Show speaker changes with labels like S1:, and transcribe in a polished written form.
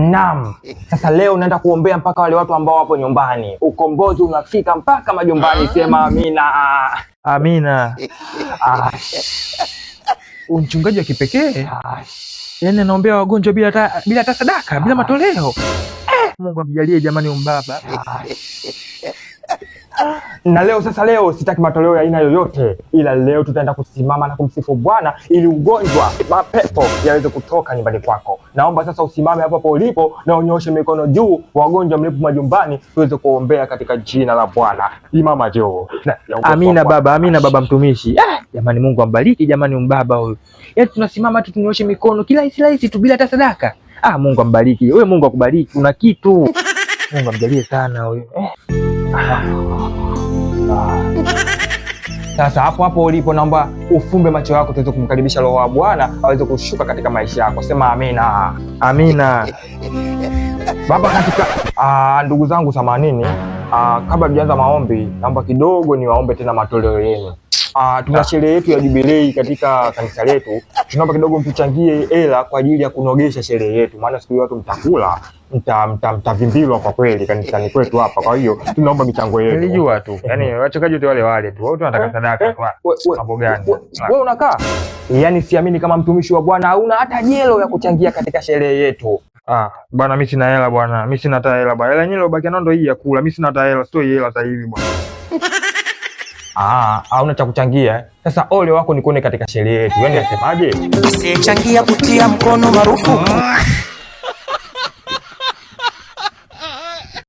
S1: Naam. Sasa leo naenda kuombea mpaka wale watu ambao wapo nyumbani. Ukombozi unafika mpaka majumbani. Sema amina.
S2: Amina. Mchungaji wa kipekee. Yaani anaombea wagonjwa bila hata sadaka, bila matoleo. Mungu amjalie jamani umbaba.
S1: Na leo sitaki matoleo ya aina yoyote, ila leo tutaenda kusimama na kumsifu Bwana ili ugonjwa, mapepo yaweze kutoka nyumbani kwako. Naomba sasa usimame hapo hapo ulipo na unyoshe mikono juu, wagonjwa mlipo majumbani tuweze kuombea katika jina la Bwana. Imama juu.
S2: Amina baba, amina baba mtumishi. Jamani Mungu ambariki jamani umbaba huyu. Yaani tunasimama tu tunyoshe mikono kila rahisi tu bila hata sadaka. Mungu ambariki. Wewe Mungu akubariki, una kitu. Mungu amjalie sana huyu.
S1: Sasa hapo hapo ulipo naomba ufumbe macho yako tuweze kumkaribisha Roho wa Bwana aweze kushuka katika maisha yako. Sema amina.
S2: Amina.
S1: Baba, katika ndugu zangu 80, kabla tujaanza maombi naomba kidogo niwaombe tena matoleo yenu. Tuna sherehe yetu ya jubilei katika kanisa letu. Tunaomba kidogo mtuchangie hela kwa ajili ya kunogesha sherehe yetu, maana siku hiyo watu mtakula, mtavimbilwa kwa kweli kanisani kwetu hapa. Kwa hiyo tunaomba michango yenu.
S2: Nilijua tu. Yaani wachungaji wote wale tu. Wao tunataka sadaka tu. Mambo gani?
S1: Wewe unakaa? Yaani siamini kama mtumishi wa Bwana hauna hata jelo ya kuchangia katika sherehe yetu.
S2: Bwana mimi sina hela bwana. Mimi sina hata hela bwana. Hela yenyewe ilobaki ndio hii ya kula. Mimi sina hata hela, sio hela sasa hivi bwana.
S1: Hauna cha kuchangia. Sasa ole wako nikuone katika sherehe yetu. Yaani asemaje?
S3: Usichangia kutia mkono marufuku.